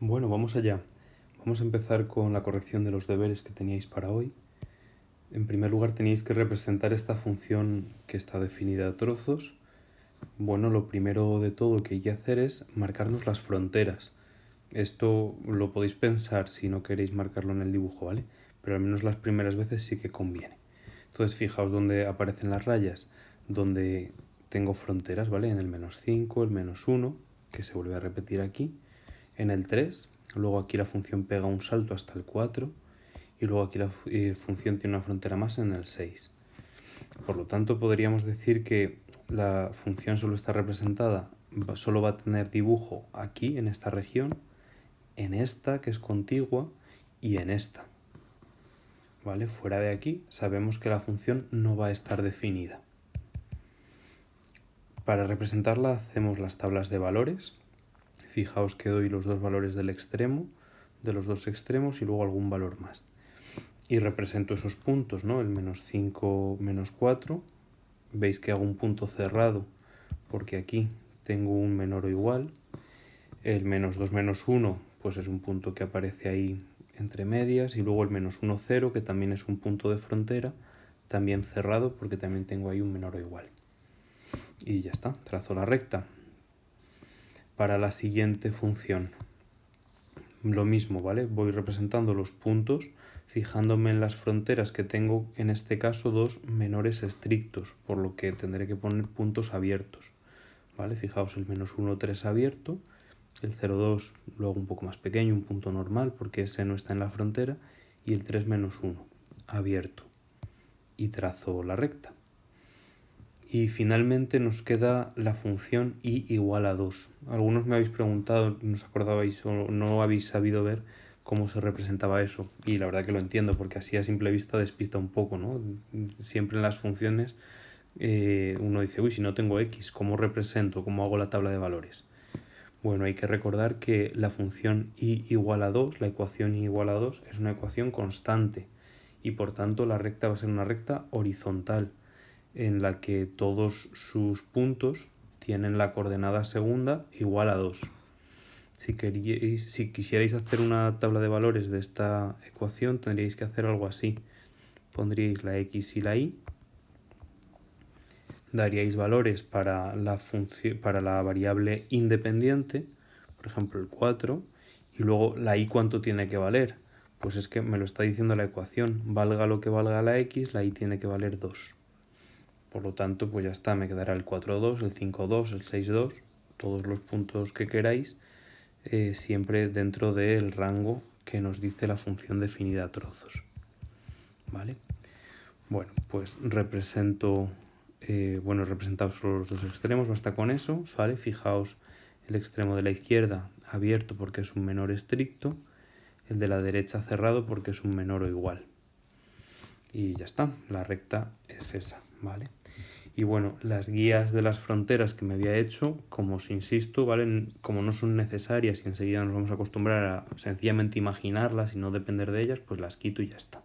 Bueno, vamos allá. Vamos a empezar con la corrección de los deberes que teníais para hoy. En primer lugar, teníais que representar esta función que está definida a trozos. Bueno, lo primero de todo que hay que hacer es marcarnos las fronteras. Esto lo podéis pensar si no queréis marcarlo en el dibujo, ¿vale? Pero al menos las primeras veces sí que conviene. Entonces, fijaos dónde aparecen las rayas, donde tengo fronteras, ¿vale? En el -5, el -1, que se vuelve a repetir aquí, en el 3, luego aquí la función pega un salto hasta el 4 y luego aquí la función tiene una frontera más en el 6. Por lo tanto, podríamos decir que la función solo está representada, solo va a tener dibujo aquí, en esta región, en esta, que es contigua, y en esta. ¿Vale? Fuera de aquí, sabemos que la función no va a estar definida. Para representarla hacemos las tablas de valores. Fijaos que doy los dos valores del extremo, de los dos extremos y luego algún valor más. Y represento esos puntos, ¿no? El -5, -4. Veis que hago un punto cerrado porque aquí tengo un menor o igual. El -2, -1, pues es un punto que aparece ahí entre medias. Y luego el -1, 0, que también es un punto de frontera, también cerrado porque también tengo ahí un menor o igual. Y ya está, trazo la recta. Para la siguiente función, lo mismo, ¿vale? Voy representando los puntos fijándome en las fronteras que tengo, en este caso, dos menores estrictos, por lo que tendré que poner puntos abiertos, ¿vale? Fijaos, el -1, 3 abierto, el 0, 2 lo hago un poco más pequeño, un punto normal, porque ese no está en la frontera, y el 3, -1 abierto, y trazo la recta. Y finalmente nos queda la función y igual a 2. Algunos me habéis preguntado, no os acordabais o no habéis sabido ver cómo se representaba eso. Y la verdad que lo entiendo, porque así a simple vista despista un poco, ¿no? Siempre en las funciones uno dice, uy, si no tengo x, ¿cómo represento? ¿Cómo hago la tabla de valores? Bueno, hay que recordar que la función y igual a 2, la ecuación y igual a 2, es una ecuación constante. Y por tanto la recta va a ser una recta horizontal, en la que todos sus puntos tienen la coordenada segunda igual a 2. Si quisierais hacer una tabla de valores de esta ecuación, tendríais que hacer algo así. Pondríais la x y la y, daríais valores para la variable independiente, por ejemplo el 4, y luego la y cuánto tiene que valer. Pues es que me lo está diciendo la ecuación, valga lo que valga la x, la y tiene que valer 2. Por lo tanto, pues ya está, me quedará el 4,2, el 5,2, el 6,2, todos los puntos que queráis, siempre dentro del rango que nos dice la función definida a trozos. ¿Vale? Bueno, pues represento, representados solo los dos extremos, basta con eso, ¿vale? Fijaos el extremo de la izquierda abierto porque es un menor estricto, el de la derecha cerrado porque es un menor o igual. Y ya está, la recta es esa, ¿vale? Y bueno, las guías de las fronteras que me había hecho, como os insisto, ¿vale? Como no son necesarias y enseguida nos vamos a acostumbrar a sencillamente imaginarlas y no depender de ellas, pues las quito y ya está.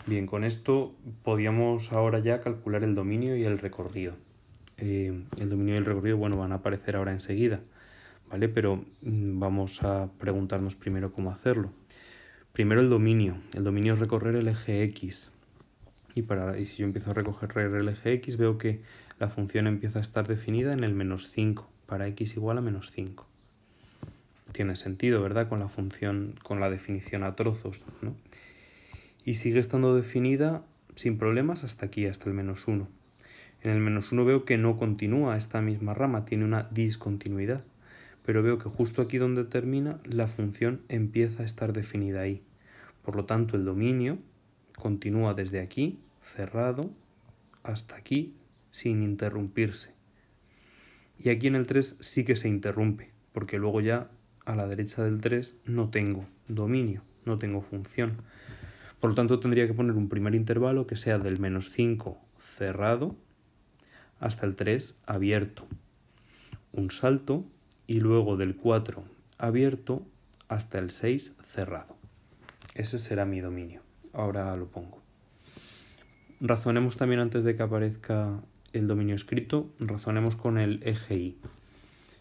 Bien, con esto podíamos ahora ya calcular el dominio y el recorrido. El dominio y el recorrido, bueno, van a aparecer ahora enseguida, ¿vale? Pero vamos a preguntarnos primero cómo hacerlo. Primero el dominio. El dominio es recorrer el eje X. Y si yo empiezo a recorrer el eje X, veo que la función empieza a estar definida en el -5, para x igual a -5. Tiene sentido, ¿verdad? Con la función, con la definición a trozos, ¿no? Y sigue estando definida sin problemas hasta aquí, hasta el -1. En el -1 veo que no continúa esta misma rama, tiene una discontinuidad. Pero veo que justo aquí donde termina, la función empieza a estar definida ahí. Por lo tanto, el dominio continúa desde aquí, cerrado, hasta aquí, sin interrumpirse. Y aquí en el 3 sí que se interrumpe, porque luego ya a la derecha del 3 no tengo dominio, no tengo función. Por lo tanto, tendría que poner un primer intervalo que sea del -5 cerrado hasta el 3 abierto. Un salto y luego del 4 abierto hasta el 6 cerrado. Ese será mi dominio. Ahora lo pongo. Razonemos también antes de que aparezca el dominio escrito, razonemos con el eje Y.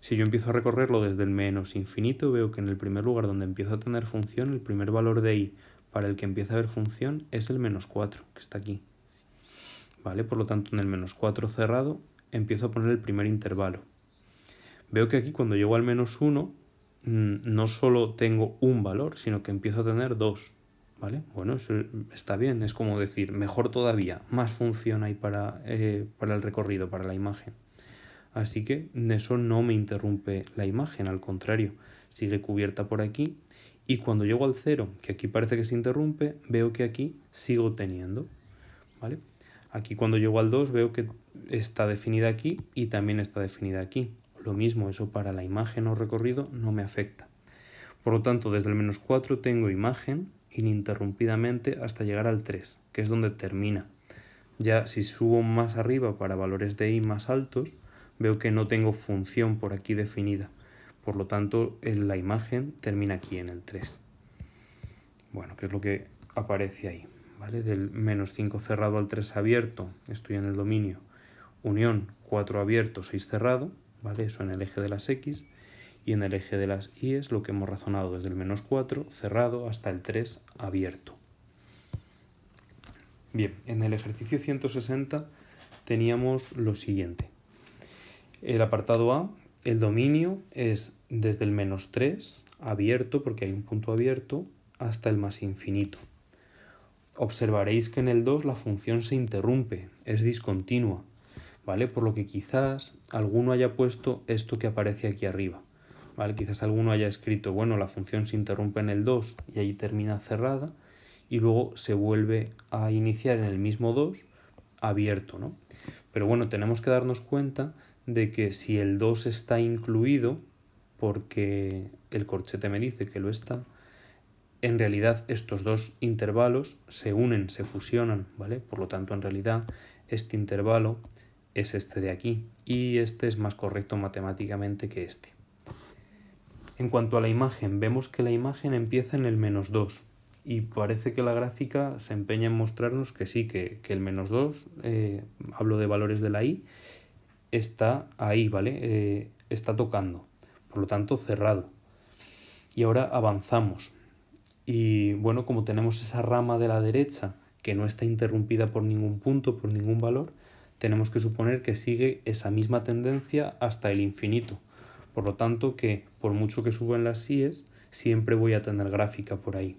Si yo empiezo a recorrerlo desde el menos infinito, veo que en el primer lugar donde empiezo a tener función, el primer valor de i para el que empieza a haber función es el menos 4, que está aquí. ¿Vale? Por lo tanto, en el menos 4 cerrado, empiezo a poner el primer intervalo. Veo que aquí cuando llego al menos 1, no solo tengo un valor, sino que empiezo a tener 2. ¿Vale? Bueno, eso está bien, es como decir, mejor todavía, más función hay para el recorrido, para la imagen. Así que eso no me interrumpe la imagen, al contrario, sigue cubierta por aquí. Y cuando llego al 0, que aquí parece que se interrumpe, veo que aquí sigo teniendo. ¿Vale? Aquí cuando llego al 2 veo que está definida aquí y también está definida aquí. Lo mismo, eso para la imagen o recorrido no me afecta. Por lo tanto, desde el menos 4 tengo imagen ininterrumpidamente hasta llegar al 3, que es donde termina. Ya si subo más arriba para valores de i más altos, veo que no tengo función por aquí definida. Por lo tanto, la imagen termina aquí en el 3. Bueno, que es lo que aparece ahí. ¿Vale? Del menos 5 cerrado al 3 abierto, estoy en el dominio, unión 4 abierto, 6 cerrado, ¿vale? Eso en el eje de las x, y en el eje de las y es lo que hemos razonado desde el menos 4 cerrado hasta el 3 abierto. Bien, en el ejercicio 160 teníamos lo siguiente. El apartado A, el dominio es desde el menos 3 abierto, porque hay un punto abierto, hasta el más infinito. Observaréis que en el 2 la función se interrumpe, es discontinua, ¿vale? Por lo que quizás alguno haya puesto esto que aparece aquí arriba, ¿vale? Quizás alguno haya escrito, bueno, la función se interrumpe en el 2 y ahí termina cerrada y luego se vuelve a iniciar en el mismo 2 abierto, ¿no? Pero bueno, tenemos que darnos cuenta de que si el 2 está incluido, porque el corchete me dice que lo está, en realidad estos dos intervalos se unen, se fusionan, ¿vale? Por lo tanto, en realidad, este intervalo es este de aquí y este es más correcto matemáticamente que este. En cuanto a la imagen, vemos que la imagen empieza en el menos 2 y parece que la gráfica se empeña en mostrarnos que sí, que el menos 2, hablo de valores de la i, está ahí, ¿vale? Está tocando, por lo tanto cerrado. Y ahora avanzamos. Y bueno, como tenemos esa rama de la derecha que no está interrumpida por ningún punto, por ningún valor, tenemos que suponer que sigue esa misma tendencia hasta el infinito. Por lo tanto, que por mucho que suba en las síes, siempre voy a tener gráfica por ahí.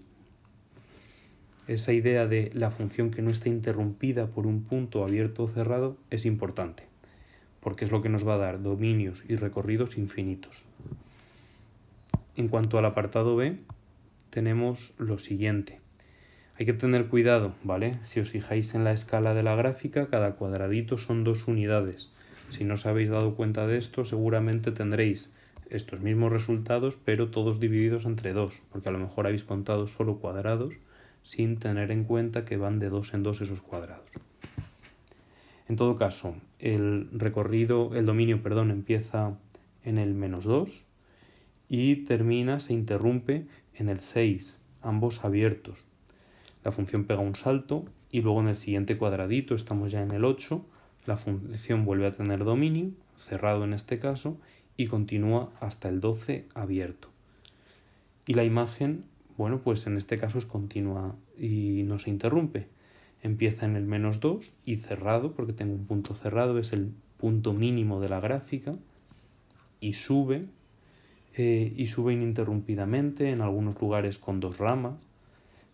Esa idea de la función que no está interrumpida por un punto abierto o cerrado es importante, porque es lo que nos va a dar dominios y recorridos infinitos. En cuanto al apartado B, tenemos lo siguiente. Hay que tener cuidado, ¿vale? Si os fijáis en la escala de la gráfica, cada cuadradito son 2 unidades. Si no os habéis dado cuenta de esto, seguramente tendréis estos mismos resultados, pero todos divididos entre 2, porque a lo mejor habéis contado solo cuadrados sin tener en cuenta que van de 2 en 2 esos cuadrados. En todo caso, el dominio, empieza en el menos 2 y termina, se interrumpe en el 6, ambos abiertos. La función pega un salto y luego en el siguiente cuadradito, estamos ya en el 8, la función vuelve a tener dominio, cerrado en este caso, y continúa hasta el 12 abierto. Y la imagen, bueno, pues en este caso es continua y no se interrumpe. Empieza en el menos 2 y cerrado, porque tengo un punto cerrado, es el punto mínimo de la gráfica, y sube ininterrumpidamente, en algunos lugares con 2 ramas,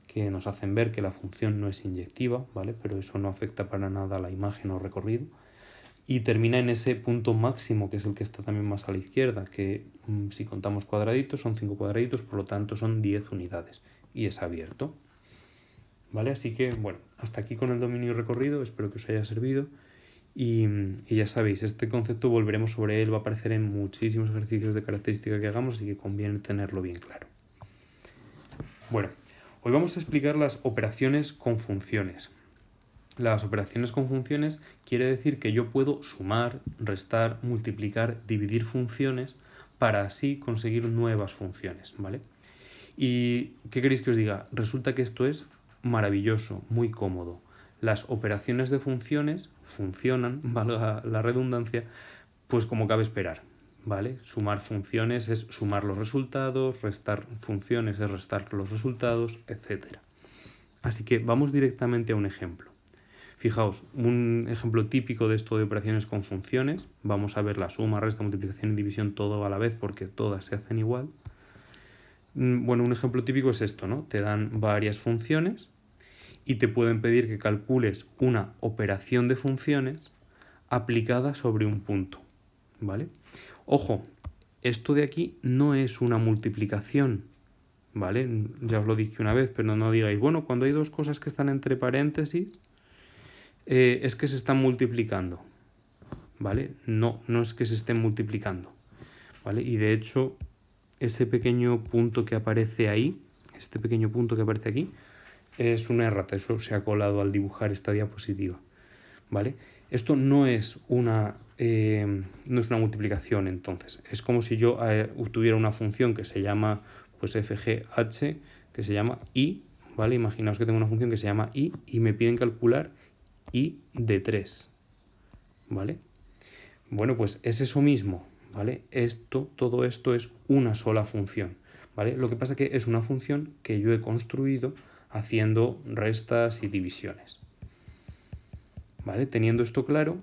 que nos hacen ver que la función no es inyectiva, ¿vale? Pero eso no afecta para nada a la imagen o recorrido. Y termina en ese punto máximo, que es el que está también más a la izquierda, que si contamos cuadraditos, son 5 cuadraditos, por lo tanto son 10 unidades. Y es abierto. ¿Vale? Así que, bueno, hasta aquí con el dominio y recorrido, espero que os haya servido. Y ya sabéis, este concepto volveremos sobre él, va a aparecer en muchísimos ejercicios de característica que hagamos, así que conviene tenerlo bien claro. Bueno, hoy vamos a explicar las operaciones con funciones. Las operaciones con funciones quiere decir que yo puedo sumar, restar, multiplicar, dividir funciones para así conseguir nuevas funciones, ¿vale? ¿Y qué queréis que os diga? Resulta que esto es maravilloso, muy cómodo. Las operaciones de funciones funcionan, valga la redundancia, pues como cabe esperar, ¿vale? Sumar funciones es sumar los resultados, restar funciones es restar los resultados, etc. Así que vamos directamente a un ejemplo. Fijaos, un ejemplo típico de esto de operaciones con funciones, vamos a ver la suma, resta, multiplicación y división todo a la vez porque todas se hacen igual. Bueno, un ejemplo típico es esto, ¿no? Te dan varias funciones y te pueden pedir que calcules una operación de funciones aplicada sobre un punto, ¿vale? Ojo, esto de aquí no es una multiplicación, ¿vale? Ya os lo dije una vez, pero no digáis, bueno, cuando hay dos cosas que están entre paréntesis, es que se están multiplicando, ¿vale? No, no es que se estén multiplicando, ¿vale? Y de hecho, ese pequeño punto que aparece ahí, este pequeño punto que aparece aquí, es una errata, eso se ha colado al dibujar esta diapositiva, ¿vale? Esto no es una multiplicación, entonces. Es como si yo tuviera una función que se llama pues FGH, que se llama I, ¿vale? Imaginaos que tengo una función que se llama I y me piden calcular I de 3, ¿vale? Bueno, pues es eso mismo, ¿vale? Todo esto es una sola función, ¿vale? Lo que pasa es que es una función que yo he construido haciendo restas y divisiones, ¿vale? Teniendo esto claro,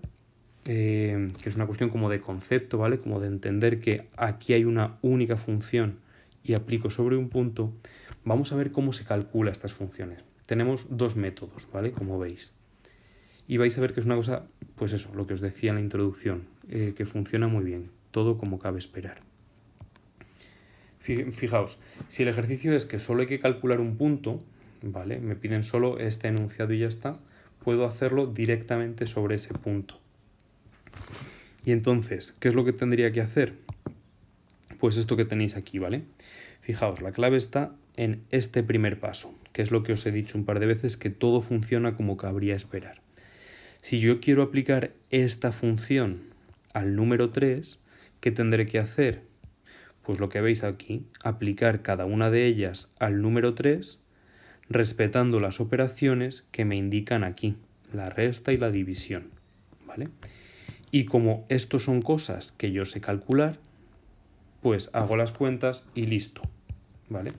que es una cuestión como de concepto, ¿vale? Como de entender que aquí hay una única función y aplico sobre un punto, vamos a ver cómo se calcula estas funciones. Tenemos dos métodos, ¿vale? Como veis. Y vais a ver que es una cosa, pues eso, lo que os decía en la introducción, que funciona muy bien, todo como cabe esperar. Fijaos, si el ejercicio es que solo hay que calcular un punto, ¿vale? Me piden solo este enunciado y ya está, puedo hacerlo directamente sobre ese punto. Y entonces, ¿qué es lo que tendría que hacer? Pues esto que tenéis aquí, ¿vale? Fijaos, la clave está en este primer paso, que es lo que os he dicho un par de veces, que todo funciona como cabría esperar. Si yo quiero aplicar esta función al número 3, ¿qué tendré que hacer? Pues lo que veis aquí, aplicar cada una de ellas al número 3, respetando las operaciones que me indican aquí, la resta y la división, ¿vale? Y como estos son cosas que yo sé calcular, pues hago las cuentas y listo, ¿vale?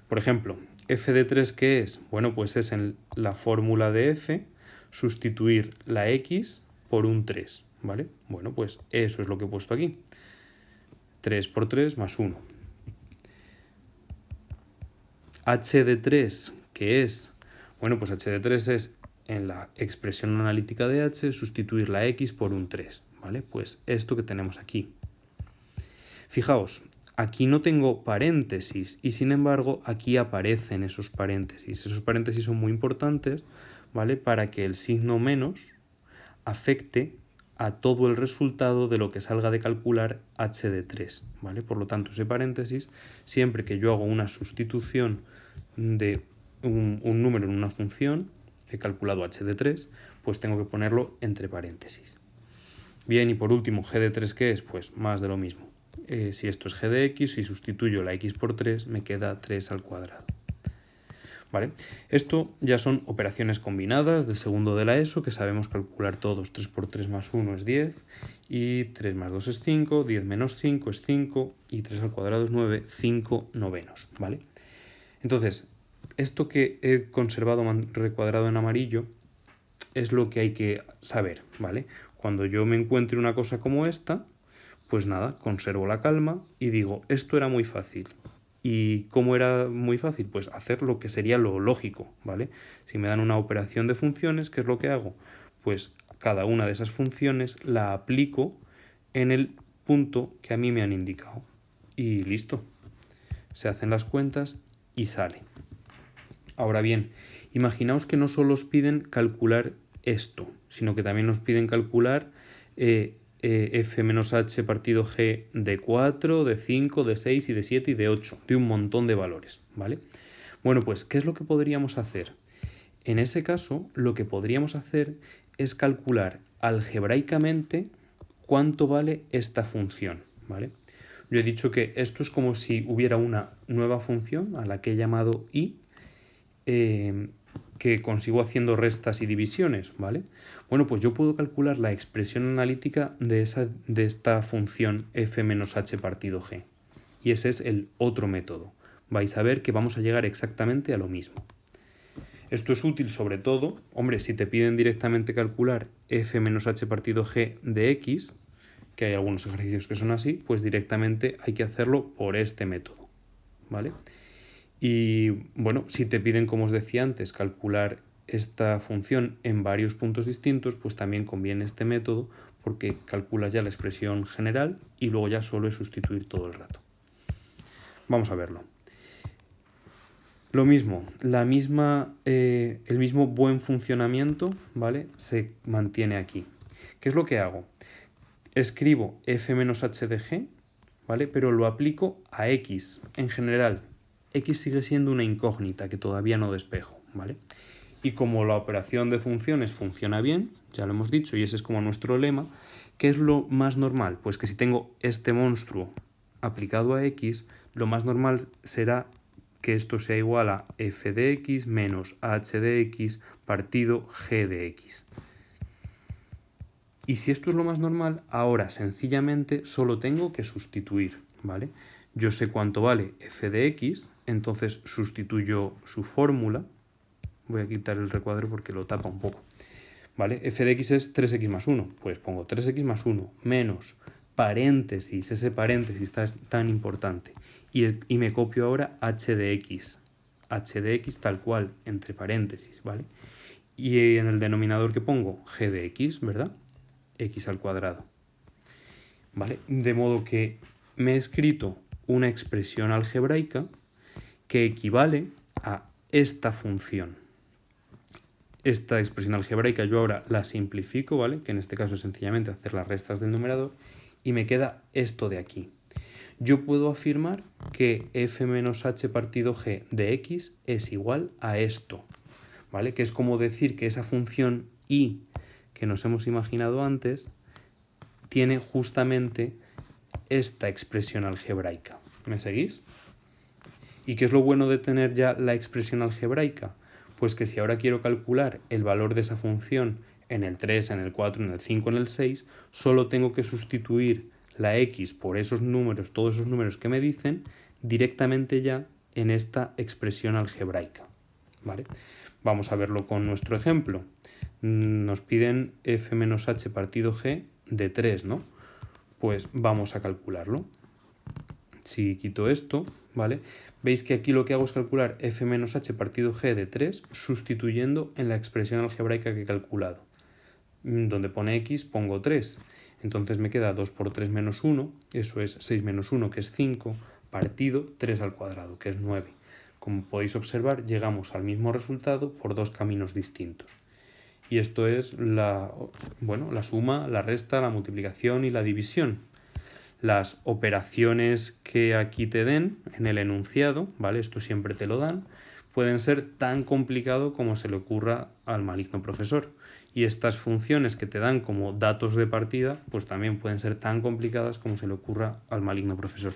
Por ejemplo, f de 3, ¿qué es? Bueno, pues es en la fórmula de f sustituir la x por un 3, ¿vale? Bueno, pues eso es lo que he puesto aquí. 3 por 3 más 1. H de 3, ¿qué es? Bueno, pues h de 3 es en la expresión analítica de h sustituir la x por un 3, ¿vale? Pues esto que tenemos aquí. Fijaos, aquí no tengo paréntesis y sin embargo aquí aparecen esos paréntesis. Esos paréntesis son muy importantes, ¿vale? Para que el signo menos afecte a todo el resultado de lo que salga de calcular h de 3, ¿vale? Por lo tanto, ese paréntesis, siempre que yo hago una sustitución de un número en una función, he calculado h de 3, pues tengo que ponerlo entre paréntesis. Bien, y por último, g de 3, ¿qué es? Pues más de lo mismo. Si esto es g de x, si sustituyo la x por 3, me queda 3 al cuadrado. ¿Vale? Esto ya son operaciones combinadas del segundo de la ESO que sabemos calcular todos. 3 por 3 más 1 es 10 y 3 más 2 es 5, 10 menos 5 es 5 y 3 al cuadrado es 9, 5 novenos. ¿Vale? Entonces, esto que he conservado recuadrado en amarillo es lo que hay que saber, ¿vale? Cuando yo me encuentre una cosa como esta, pues nada, conservo la calma y digo, esto era muy fácil. ¿Y cómo era muy fácil? Pues hacer lo que sería lo lógico, ¿vale? Si me dan una operación de funciones, ¿qué es lo que hago? Pues cada una de esas funciones la aplico en el punto que a mí me han indicado. Y listo. Se hacen las cuentas y sale. Ahora bien, imaginaos que no solo os piden calcular esto, sino que también nos piden calcular f menos h partido g de 4, de 5, de 6 y de 7 y de 8, de un montón de valores, ¿vale? Bueno, pues, ¿qué es lo que podríamos hacer? En ese caso, lo que podríamos hacer es calcular algebraicamente cuánto vale esta función, ¿vale? Yo he dicho que esto es como si hubiera una nueva función a la que he llamado i, que consigo haciendo restas y divisiones, ¿vale? Bueno, pues yo puedo calcular la expresión analítica de esta función f menos h partido g. Y ese es el otro método. Vais a ver que vamos a llegar exactamente a lo mismo. Esto es útil sobre todo, hombre, si te piden directamente calcular f menos h partido g de x, que hay algunos ejercicios que son así, pues directamente hay que hacerlo por este método, ¿vale? Y bueno, si te piden, como os decía antes, calcular esta función en varios puntos distintos, pues también conviene este método porque calculas ya la expresión general y luego ya solo es sustituir todo el rato. Vamos a verlo. Lo mismo, el mismo buen funcionamiento, ¿vale? Se mantiene aquí. ¿Qué es lo que hago? Escribo f menos h de g, ¿vale? Pero lo aplico a x en general. X sigue siendo una incógnita que todavía no despejo, ¿vale? Y como la operación de funciones funciona bien, ya lo hemos dicho, y ese es como nuestro lema, ¿qué es lo más normal? Pues que si tengo este monstruo aplicado a x, lo más normal será que esto sea igual a f de x menos h de x partido g de x. Y si esto es lo más normal, ahora sencillamente solo tengo que sustituir, ¿vale? Yo sé cuánto vale f de x, entonces sustituyo su fórmula. Voy a quitar el recuadro porque lo tapa un poco. ¿Vale? F de x es 3x más 1. Pues pongo 3x más 1 menos paréntesis, ese paréntesis está tan importante. Y me copio ahora h de x. H de x tal cual, entre paréntesis, ¿vale? Y en el denominador que pongo g de x, ¿verdad? X al cuadrado. ¿Vale? De modo que me he escrito una expresión algebraica que equivale a esta función. Esta expresión algebraica yo ahora la simplifico, ¿vale? Que en este caso es sencillamente hacer las restas del numerador y me queda esto de aquí. Yo puedo afirmar que f menos h partido g de x es igual a esto, ¿vale? Que es como decir que esa función y que nos hemos imaginado antes tiene justamente esta expresión algebraica. ¿Me seguís? ¿Y qué es lo bueno de tener ya la expresión algebraica? Pues que si ahora quiero calcular el valor de esa función en el 3, en el 4, en el 5, en el 6, solo tengo que sustituir la x por esos números, todos esos números que me dicen, directamente ya en esta expresión algebraica, ¿vale? Vamos a verlo con nuestro ejemplo. Nos piden f menos h partido g de 3, ¿no? Pues vamos a calcularlo. Si quito esto, ¿vale? Veis que aquí lo que hago es calcular f menos h partido g de 3 sustituyendo en la expresión algebraica que he calculado. Donde pone x pongo 3. Entonces me queda 2 por 3 menos 1, eso es 6 menos 1, que es 5, partido 3 al cuadrado, que es 9. Como podéis observar, llegamos al mismo resultado por dos caminos distintos. Y esto es la suma, la resta, la multiplicación y la división. Las operaciones que aquí te den en el enunciado, ¿vale? Esto siempre te lo dan, pueden ser tan complicado como se le ocurra al maligno profesor. Y estas funciones que te dan como datos de partida, pues también pueden ser tan complicadas como se le ocurra al maligno profesor.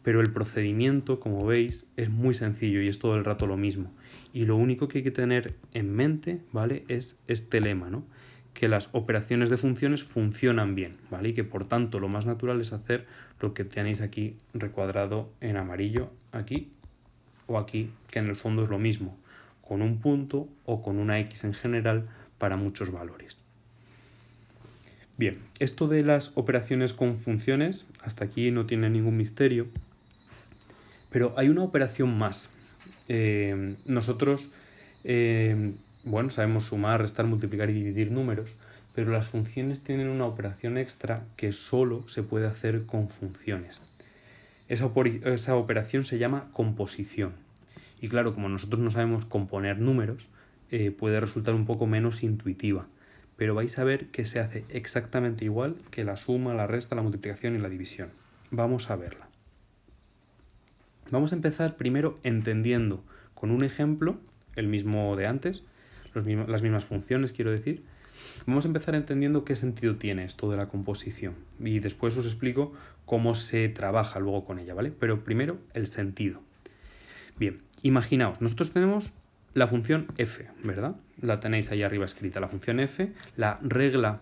Pero el procedimiento, como veis, es muy sencillo y es todo el rato lo mismo. Y lo único que hay que tener en mente, ¿vale? Es este lema, ¿no? Que las operaciones de funciones funcionan bien, ¿vale? Y que por tanto lo más natural es hacer lo que tenéis aquí recuadrado en amarillo, aquí o aquí, que en el fondo es lo mismo, con un punto o con una x en general para muchos valores. Bien, esto de las operaciones con funciones, hasta aquí no tiene ningún misterio, pero hay una operación más. Nosotros sabemos sumar, restar, multiplicar y dividir números, pero las funciones tienen una operación extra que solo se puede hacer con funciones. Esa operación se llama composición. Y claro, como nosotros no sabemos componer números, puede resultar un poco menos intuitiva. Pero vais a ver que se hace exactamente igual que la suma, la resta, la multiplicación y la división. Vamos a verla. Vamos a empezar primero entendiendo con un ejemplo, el mismo de antes, las mismas funciones quiero decir. Vamos a empezar entendiendo qué sentido tiene esto de la composición y después os explico cómo se trabaja luego con ella, ¿vale? Pero primero el sentido. Bien, imaginaos, nosotros tenemos la función f, ¿verdad? La tenéis ahí arriba escrita, la función f, la regla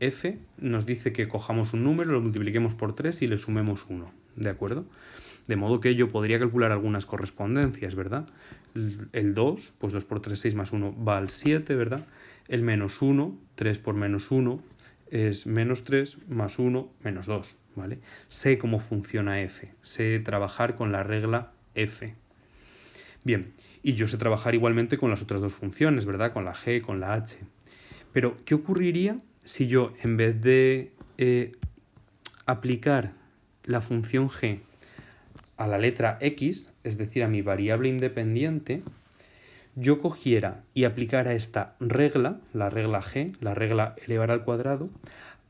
f nos dice que cojamos un número, lo multipliquemos por 3 y le sumemos 1, ¿de acuerdo? De modo que yo podría calcular algunas correspondencias, ¿verdad? El 2, pues 2 por 3, 6 más 1 va al 7, ¿verdad? El menos 1, 3 por menos 1 es menos 3 más 1 menos 2, ¿vale? Sé cómo funciona f, sé trabajar con la regla f. Bien, y yo sé trabajar igualmente con las otras dos funciones, ¿verdad? Con la g, con la h. Pero, ¿qué ocurriría si yo, en vez de aplicar la función g a la letra x, es decir, a mi variable independiente, yo cogiera y aplicara esta regla, la regla g, la regla elevar al cuadrado,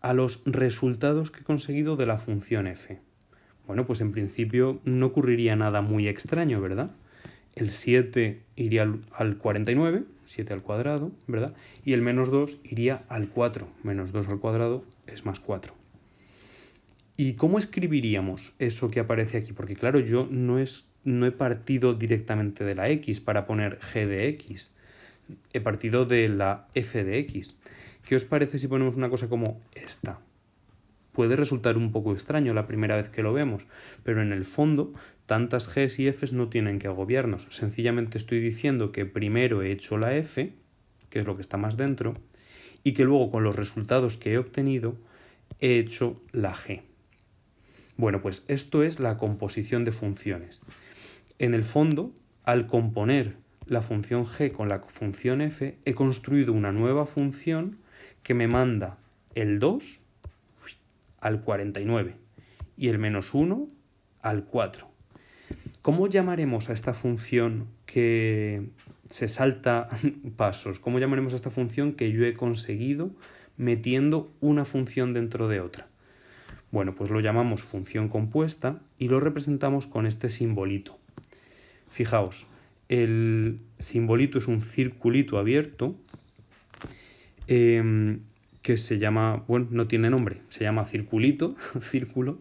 a los resultados que he conseguido de la función f? Bueno, pues en principio no ocurriría nada muy extraño, ¿verdad? El 7 iría al 49, 7 al cuadrado, ¿verdad? Y el menos 2 iría al 4, menos 2 al cuadrado es más 4. ¿Y cómo escribiríamos eso que aparece aquí? Porque claro, yo no he partido directamente de la x para poner g de x. He partido de la f de x. ¿Qué os parece si ponemos una cosa como esta? Puede resultar un poco extraño la primera vez que lo vemos, pero en el fondo tantas g's y f's no tienen que agobiarnos. Sencillamente estoy diciendo que primero he hecho la f, que es lo que está más dentro, y que luego con los resultados que he obtenido he hecho la g. Bueno, pues esto es la composición de funciones. En el fondo, al componer la función g con la función f, he construido una nueva función que me manda el 2 al 49 y el menos 1 al 4. ¿Cómo llamaremos a esta función que se salta pasos? ¿Cómo llamaremos a esta función que yo he conseguido metiendo una función dentro de otra? Bueno, pues lo llamamos función compuesta y lo representamos con este simbolito. Fijaos, el simbolito es un circulito abierto que se llama, bueno, no tiene nombre, se llama circulito, círculo,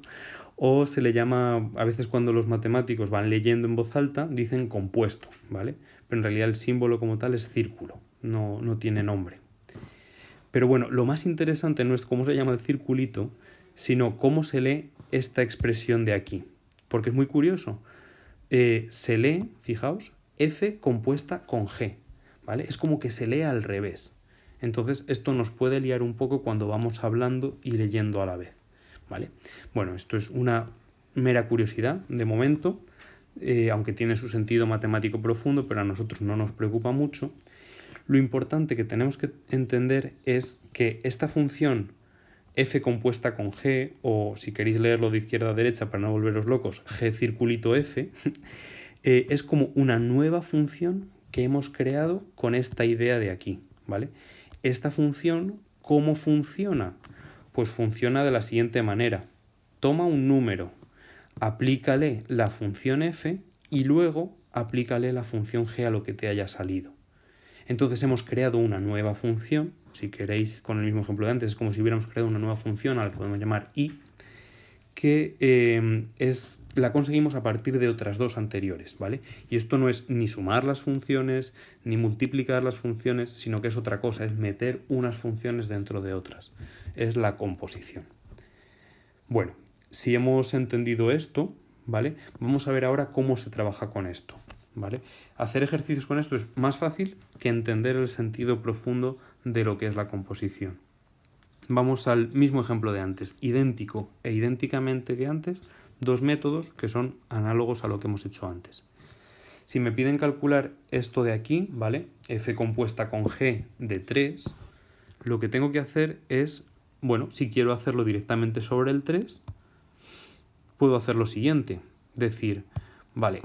o se le llama, a veces cuando los matemáticos van leyendo en voz alta, dicen compuesto, ¿vale? Pero en realidad el símbolo como tal es círculo, no tiene nombre. Pero bueno, lo más interesante no es cómo se llama el circulito, sino cómo se lee esta expresión de aquí. Porque es muy curioso. Se lee, fijaos, f compuesta con g, ¿vale? Es como que se lee al revés. Entonces esto nos puede liar un poco cuando vamos hablando y leyendo a la vez, ¿vale? Bueno, esto es una mera curiosidad de momento, aunque tiene su sentido matemático profundo, pero a nosotros no nos preocupa mucho. Lo importante que tenemos que entender es que esta función f compuesta con g, o si queréis leerlo de izquierda a derecha para no volveros locos, g circulito f, es como una nueva función que hemos creado con esta idea de aquí, ¿vale? Esta función, ¿cómo funciona? Pues funciona de la siguiente manera. Toma un número, aplícale la función f y luego aplícale la función g a lo que te haya salido. Entonces hemos creado una nueva función, si queréis con el mismo ejemplo de antes, es como si hubiéramos creado una nueva función a la que podemos llamar i, que la conseguimos a partir de otras dos anteriores, ¿vale? Y esto no es ni sumar las funciones, ni multiplicar las funciones, sino que es otra cosa, es meter unas funciones dentro de otras. Es la composición. Bueno, si hemos entendido esto, ¿vale? Vamos a ver ahora cómo se trabaja con esto, ¿vale? Hacer ejercicios con esto es más fácil que entender el sentido profundo de lo que es la composición. Vamos al mismo ejemplo de antes, idéntico e idénticamente que antes, dos métodos que son análogos a lo que hemos hecho antes. Si me piden calcular esto de aquí, ¿vale? F compuesta con G de 3, lo que tengo que hacer es, bueno, si quiero hacerlo directamente sobre el 3, puedo hacer lo siguiente, decir, vale,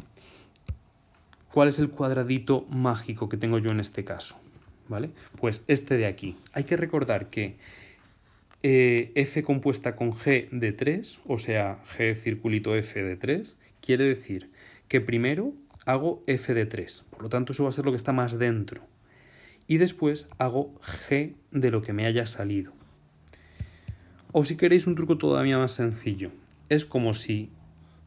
¿cuál es el cuadradito mágico que tengo yo en este caso? ¿Vale? Pues este de aquí. Hay que recordar que f compuesta con g de 3, o sea, g circulito f de 3, quiere decir que primero hago f de 3, por lo tanto eso va a ser lo que está más dentro, y después hago g de lo que me haya salido. O si queréis un truco todavía más sencillo, es como si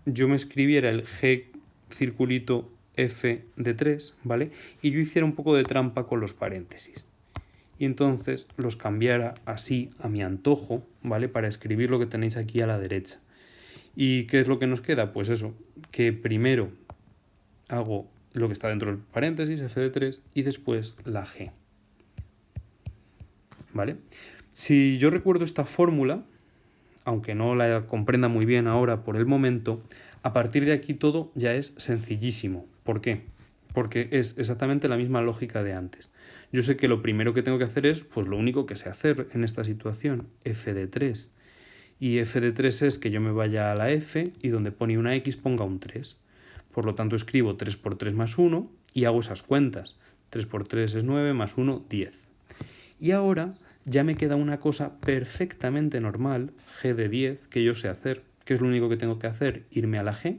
yo me escribiera el g circulito f de 3, ¿vale? Y yo hiciera un poco de trampa con los paréntesis. Y entonces los cambiara así a mi antojo, ¿vale? Para escribir lo que tenéis aquí a la derecha. ¿Y qué es lo que nos queda? Pues eso, que primero hago lo que está dentro del paréntesis, f de 3, y después la g. ¿Vale? Si yo recuerdo esta fórmula, aunque no la comprenda muy bien ahora por el momento, a partir de aquí todo ya es sencillísimo. ¿Por qué? Porque es exactamente la misma lógica de antes. Yo sé que lo primero que tengo que hacer es, pues lo único que sé hacer en esta situación, f de 3. Y f de 3 es que yo me vaya a la f y donde pone una x ponga un 3. Por lo tanto escribo 3 por 3 más 1 y hago esas cuentas. 3 por 3 es 9 más 1, 10. Y ahora ya me queda una cosa perfectamente normal, g de 10, que yo sé hacer. ¿Qué es lo único que tengo que hacer? Irme a la g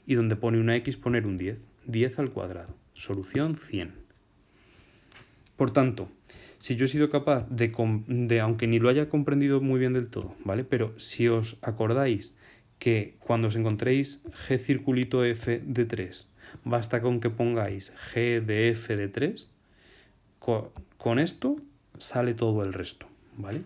y donde pone una x poner un 10. 10 al cuadrado. Solución 100. Por tanto, si yo he sido capaz de, aunque ni lo haya comprendido muy bien del todo, ¿vale? Pero si os acordáis que cuando os encontréis g circulito f de 3, basta con que pongáis g de f de 3, con esto sale todo el resto, ¿vale?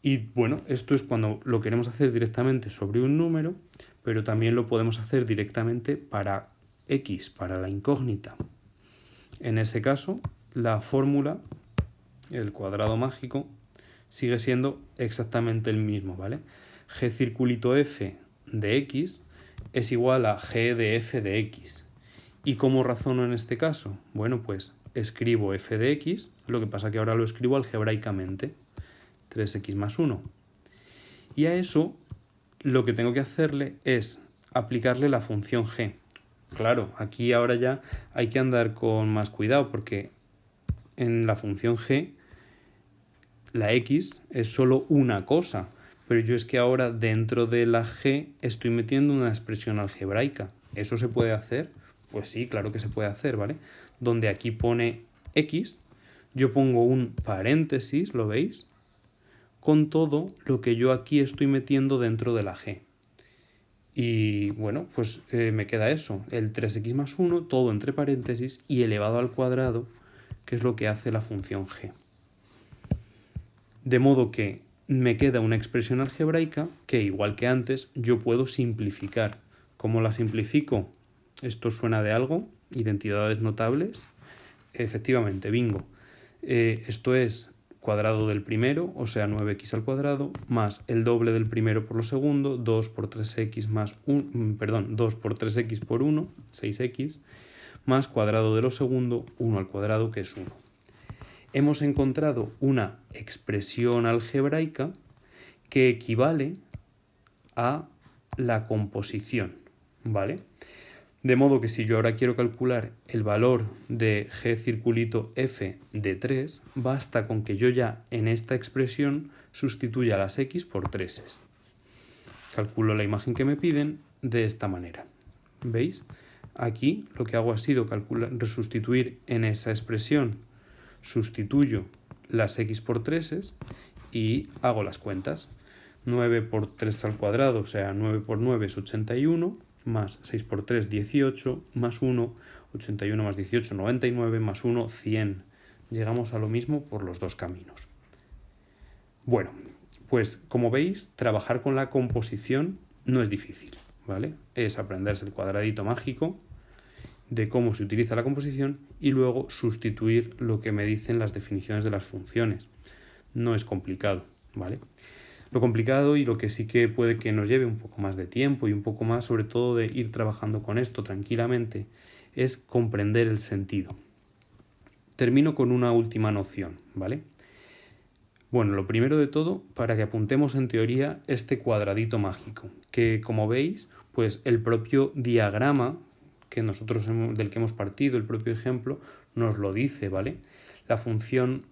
Y bueno, esto es cuando lo queremos hacer directamente sobre un número, pero también lo podemos hacer directamente para x, para la incógnita. En ese caso, la fórmula, el cuadrado mágico, sigue siendo exactamente el mismo, ¿vale? G circulito f de x es igual a g de f de x. ¿Y cómo razono en este caso? Bueno, pues escribo f de x, lo que pasa que ahora lo escribo algebraicamente, 3x más 1. Y a eso lo que tengo que hacerle es aplicarle la función g. Claro, aquí ahora ya hay que andar con más cuidado porque en la función g la x es solo una cosa, pero yo es que ahora dentro de la g estoy metiendo una expresión algebraica. ¿Eso se puede hacer? Pues sí, claro que se puede hacer, ¿vale? Donde aquí pone x, yo pongo un paréntesis, ¿lo veis? Con todo lo que yo aquí estoy metiendo dentro de la g. Y bueno, pues me queda eso, el 3x más 1, todo entre paréntesis y elevado al cuadrado, que es lo que hace la función g. De modo que me queda una expresión algebraica que, igual que antes, yo puedo simplificar. ¿Cómo la simplifico? ¿Esto suena de algo? ¿Identidades notables? Efectivamente, bingo. Esto es cuadrado del primero, o sea 9x al cuadrado, más el doble del primero por lo segundo, 2 por 3x más 1, perdón, 2 por 3x por 1, 6x, más cuadrado de lo segundo, 1 al cuadrado, que es 1. Hemos encontrado una expresión algebraica que equivale a la composición, ¿vale? De modo que si yo ahora quiero calcular el valor de g circulito f de 3, basta con que yo ya en esta expresión sustituya las x por 3. Calculo la imagen que me piden de esta manera. ¿Veis? Aquí lo que hago ha sido sustituir en esa expresión, sustituyo las x por 3 y hago las cuentas. 9 por 3 al cuadrado, o sea, 9 por 9 es 81, más 6 por 3, 18, más 1, 81 más 18, 99, más 1, 100. Llegamos a lo mismo por los dos caminos. Bueno, pues como veis, trabajar con la composición no es difícil, ¿vale? Es aprenderse el cuadradito mágico de cómo se utiliza la composición y luego sustituir lo que me dicen las definiciones de las funciones. No es complicado, ¿vale? Lo complicado y lo que sí que puede que nos lleve un poco más de tiempo y un poco más, sobre todo, de ir trabajando con esto tranquilamente, es comprender el sentido. Termino con una última noción, ¿vale? Bueno, lo primero de todo, para que apuntemos en teoría este cuadradito mágico, que como veis, pues el propio diagrama que nosotros del que hemos partido, el propio ejemplo, nos lo dice, ¿vale? La función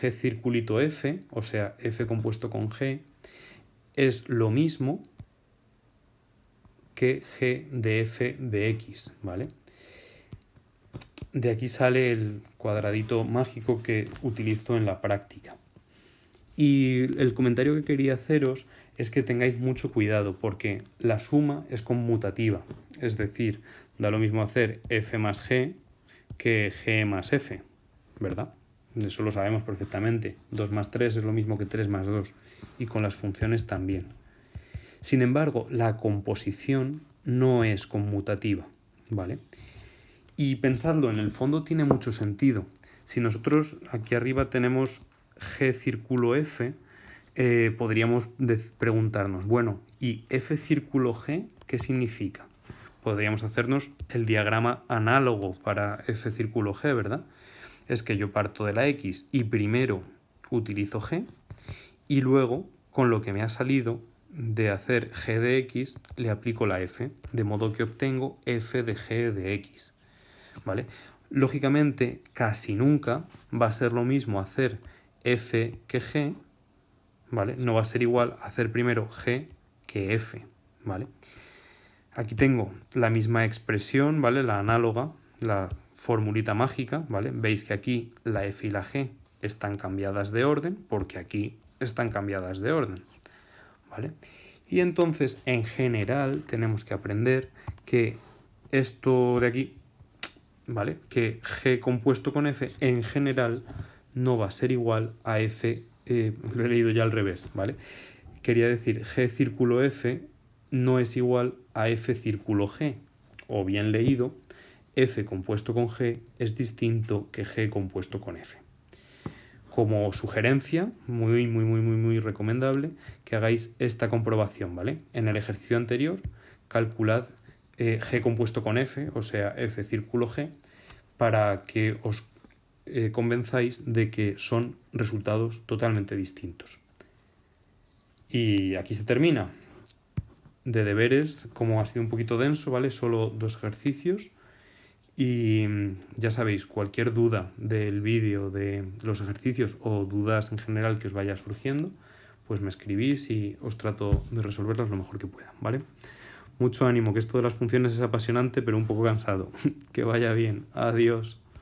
g circulito f, o sea, f compuesto con g, es lo mismo que g de f de x, ¿vale? De aquí sale el cuadradito mágico que utilizo en la práctica. Y el comentario que quería haceros es que tengáis mucho cuidado porque la suma es conmutativa, es decir, da lo mismo hacer f más g que g más f, ¿verdad? Eso lo sabemos perfectamente. 2 más 3 es lo mismo que 3 más 2 y con las funciones también. Sin embargo, la composición no es conmutativa, ¿vale? Y pensadlo, en el fondo tiene mucho sentido. Si nosotros aquí arriba tenemos g círculo f, podríamos preguntarnos, bueno, ¿y f círculo g qué significa? Podríamos hacernos el diagrama análogo para f círculo g, ¿verdad? Es que yo parto de la x y primero utilizo g y luego, con lo que me ha salido de hacer g de x, le aplico la f, de modo que obtengo f de g de x, ¿vale? Lógicamente, casi nunca va a ser lo mismo hacer f que g, ¿vale? No va a ser igual hacer primero g que f, ¿vale? Aquí tengo la misma expresión, ¿vale? La análoga, la formulita mágica, ¿vale? Veis que aquí la f y la g están cambiadas de orden porque aquí están cambiadas de orden, ¿vale? Y entonces, en general, tenemos que aprender que esto de aquí, ¿vale? Que g compuesto con f, en general, no va a ser igual a f, lo he leído ya al revés, ¿vale? Quería decir, g círculo f no es igual a f círculo g, o bien leído, f compuesto con g es distinto que g compuesto con f. Como sugerencia, muy recomendable, que hagáis esta comprobación, ¿vale? En el ejercicio anterior, calculad g compuesto con f, o sea, f círculo g, para que os convenzáis de que son resultados totalmente distintos. Y aquí se termina. De deberes, como ha sido un poquito denso, ¿vale? Solo 2 ejercicios. Y ya sabéis, cualquier duda del vídeo, de los ejercicios o dudas en general que os vaya surgiendo, pues me escribís y os trato de resolverlas lo mejor que pueda, ¿vale? Mucho ánimo, que esto de las funciones es apasionante, pero un poco cansado. Que vaya bien. Adiós.